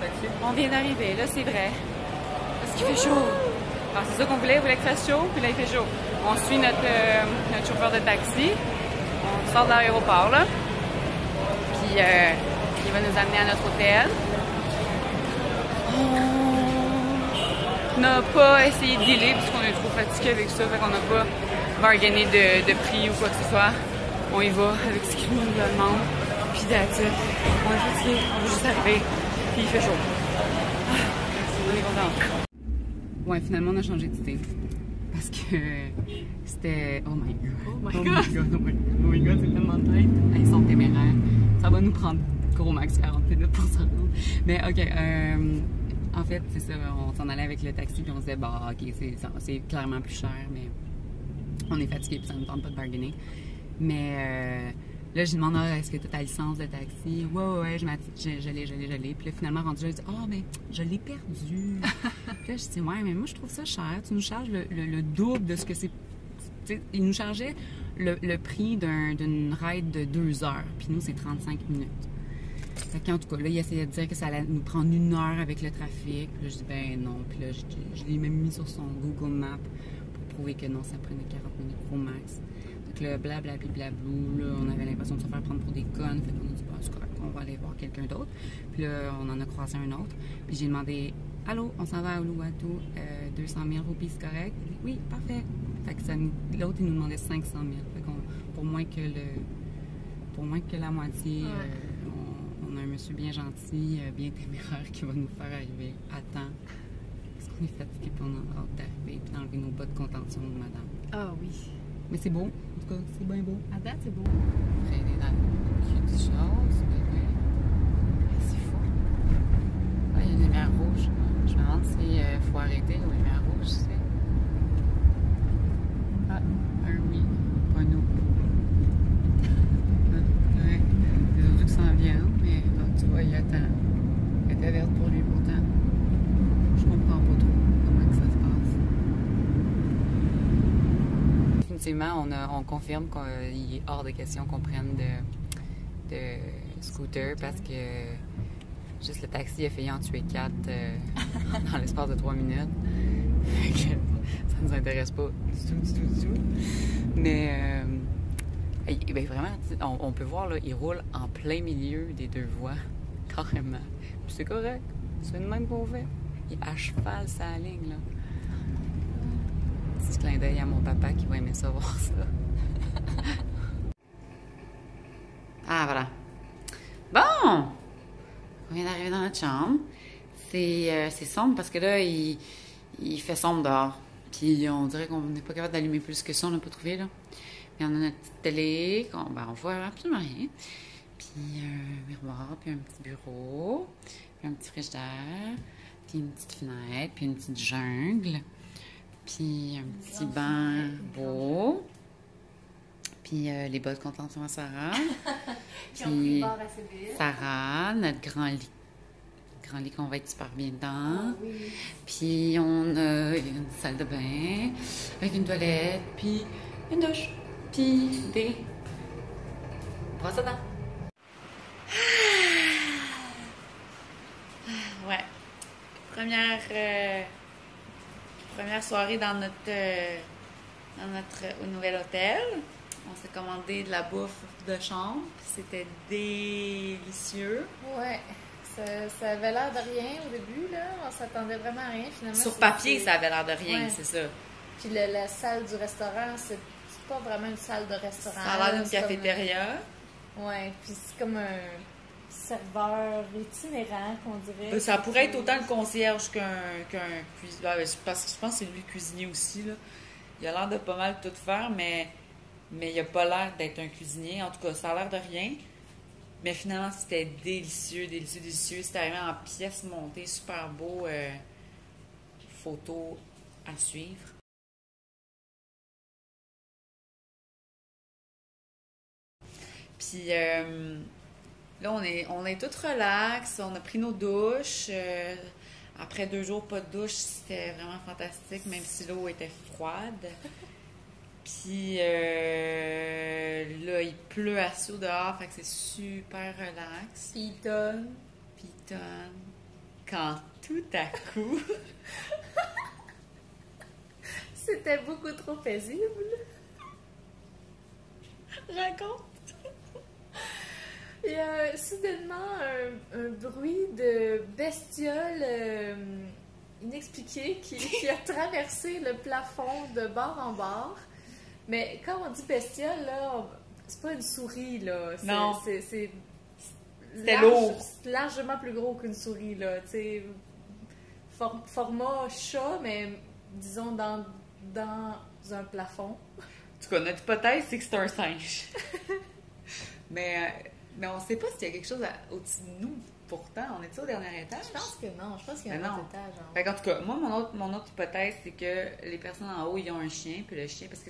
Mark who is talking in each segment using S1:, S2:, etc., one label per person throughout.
S1: taxi?
S2: On vient d'arriver, là, c'est vrai. Parce qu'il fait chaud. Alors, c'est ça qu'on voulait, qu'il fasse chaud, puis là, il fait chaud. On suit notre chauffeur de taxi. On sort de l'aéroport, là. Puis, il va nous amener à notre hôtel. On n'a pas essayé de dealer, parce qu'on est trop fatigué avec ça, fait qu'on n'a pas bargainé de prix ou quoi que ce soit. On y va avec ce qu'il nous demande. Puis that's it. On est fatigué, on va juste arriver. Puis il fait chaud. On est content. Ouais, finalement, on a changé d'idée. Parce que c'était... Oh my god.
S1: Oh my
S2: Oh
S1: god.
S2: my god, oh my god, oh my god, c'est tellement tête. Ils sont téméraires. Ça va nous prendre gros max 40 minutes pour s'en rendre. Mais ok, en fait, c'est ça, on s'en allait avec le taxi puis on se disait, bah ok, c'est clairement plus cher, mais on est fatigué puis ça nous tente pas de bargainer. Mais là, j'ai demandé, est-ce que tu as ta licence de taxi? Ouais, je l'ai. Puis là, finalement, rendu là, je dis, oh, mais je l'ai perdu. Puis là, je dis, ouais, mais moi, je trouve ça cher. Tu nous charges le double de ce que c'est. T'sais, il nous chargeait le prix d'une ride de 2 heures. Puis nous, c'est 35 minutes. Fait qu'en tout cas, là, il essayait de dire que ça allait nous prendre 1 heure avec le trafic. Puis là, je dis, ben non. Puis là, je l'ai même mis sur son Google Maps pour prouver que non, ça prenait 40 minutes au max. Donc là, blablabla, là, on avait l'impression de se faire prendre pour des connes. Fait qu'on a dit, bah, c'est correct, on va aller voir quelqu'un d'autre. Puis là, on en a croisé un autre. Puis j'ai demandé, allô, on s'en va à Uluwatu, 200 000 roupies, c'est correct? Il dit, oui, parfait. Fait que l'autre, il nous demandait 500 000. Fait qu'on, pour moins que la moitié, on a un monsieur bien gentil, bien téméraire qui va nous faire arriver à temps. Parce qu'on est fatigué, puis on a hâte d'arriver, puis d'enlever nos bas de contention de madame.
S1: Ah oui.
S2: Mais c'est beau, en tout cas, c'est bien beau.
S1: À date, c'est beau.
S2: Traîner dans le cul du chose, bébé. C'est fou. Ah, il y a une lumière rouge. Je me demande s'il faut arrêter aux lumières rouges, tu sais. Ah, un oui, pas nous. Ouais, les autres qui s'en viennent, mais là, tu vois, il attend. Elle était verte pour lui pourtant. Je comprends pas trop comment que ça se passe. Définitivement, on confirme qu'il est hors de question qu'on prenne de scooter parce que juste le taxi a failli en tuer 4 dans l'espace de 3 minutes. Ça nous intéresse pas du tout. Mais ben vraiment, on peut voir, là, il roule en plein milieu des 2 voies, carrément. Puis c'est correct, c'est le même qu'on fait. Il est à cheval sa ligne, là. Petit clin d'œil à mon papa qui va aimer ça voir ça. Ah, voilà. Bon! On vient d'arriver dans notre chambre. C'est sombre parce que là, il fait sombre dehors. Puis on dirait qu'on n'est pas capable d'allumer plus que ça, on n'a pas trouvé, là. Mais on a notre petite télé, on voit absolument rien. Puis un miroir, puis un petit bureau, puis un petit frigidaire, puis une petite fenêtre, puis une petite jungle. Puis un petit banc beau. Puis les bas de contention à Sarah. Puis Sarah, notre grand lit. Grand lit qu'on va être super bien dedans.
S1: Oh, oui.
S2: Puis on a une salle de bain avec une toilette, puis une douche, puis des brosses à dents. Ouais. Première soirée dans notre nouvel hôtel. On s'est commandé de la bouffe de chambre. C'était délicieux.
S1: Ouais. Ça avait l'air de rien au début, là. On s'attendait vraiment à rien, finalement.
S2: Sur papier, ça avait l'air de rien,
S1: ouais.
S2: c'est ça.
S1: Puis la salle du restaurant, c'est pas vraiment une salle de restaurant.
S2: Ça a l'air d'une cafétéria.
S1: Ouais, puis c'est comme un serveur itinérant, qu'on dirait.
S2: Ça pourrait être autant le concierge qu'un cuisinier. Parce que je pense que c'est lui le cuisinier aussi, là. Il a l'air de pas mal tout faire, mais il a pas l'air d'être un cuisinier. En tout cas, ça a l'air de rien. Mais finalement, c'était délicieux. C'était arrivé en pièces montées, super beau. Photo à suivre. Puis là, on est toutes relax. On a pris nos douches. Après 2 jours, pas de douche, c'était vraiment fantastique, même si l'eau était froide. Puis là, il pleut à soude dehors, fait que c'est super relax.
S1: Puis il tonne.
S2: quand tout à coup...
S1: C'était beaucoup trop paisible.
S2: Raconte!
S1: Il y a soudainement un bruit de bestiole inexpliqué qui a traversé le plafond de bord en bord. Mais quand on dit bestiole, là, c'est pas une souris, là.
S2: Non.
S1: C'était
S2: lourd.
S1: Largement plus gros qu'une souris, là. Tu sais, format chat, mais disons dans un plafond.
S2: En tout cas, notre hypothèse, c'est que c'est un singe. mais on sait pas s'il y a quelque chose au-dessus de nous. Pourtant, on est-tu au dernier étage?
S1: Je pense que non. Je pense qu'il y a un autre étage.
S2: Fait en tout cas, moi, mon autre hypothèse, c'est que les personnes en haut, ils ont un chien, puis le chien, parce que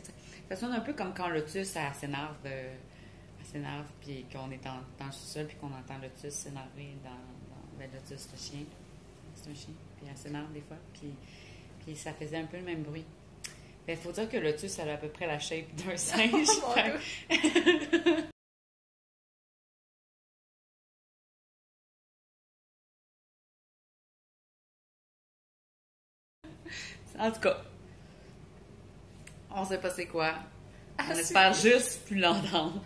S2: ça sonne un peu comme quand Lotus, elle s'énerve, puis qu'on est dans le sous-sol, puis qu'on entend Lotus s'énerver dans Lotus, le chien. C'est un chien, puis elle s'énerve des fois, puis ça faisait un peu le même bruit. Il faut dire que Lotus, elle a à peu près la shape d'un singe. En tout cas, on sait pas c'est quoi. On espère juste plus l'entendre.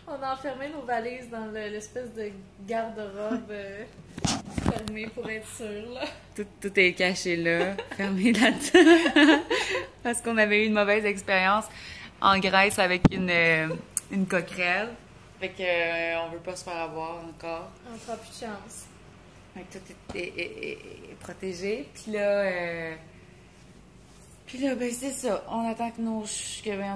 S1: On a enfermé nos valises dans l'espèce de garde-robe fermée pour être sûr, là.
S2: Tout est caché là, fermé là-dedans. Parce qu'on avait eu une mauvaise expérience en Grèce avec une coquerelle. Fait que on veut pas se faire avoir encore.
S1: On fera plus de chance.
S2: Fait que tout est protégé. Puis là, ben c'est ça. On attend que en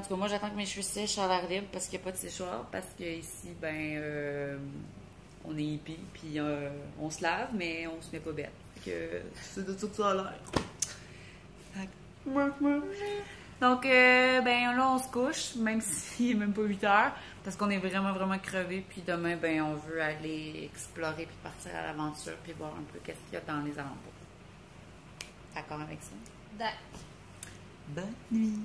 S2: tout cas, moi j'attends que mes cheveux sèchent à l'air libre parce qu'il n'y a pas de séchoir. Parce que ici, on est hippie, puis on se lave, mais on se met pas bête. Fait que c'est de tout ça à l'air. Donc, là, on se couche, même s'il n'est même pas 8 heures, parce qu'on est vraiment, vraiment crevés. Puis demain, on veut aller explorer, puis partir à l'aventure, puis voir un peu qu'est-ce qu'il y a dans les alentours. D'accord avec ça?
S1: D'accord.
S2: Bonne nuit.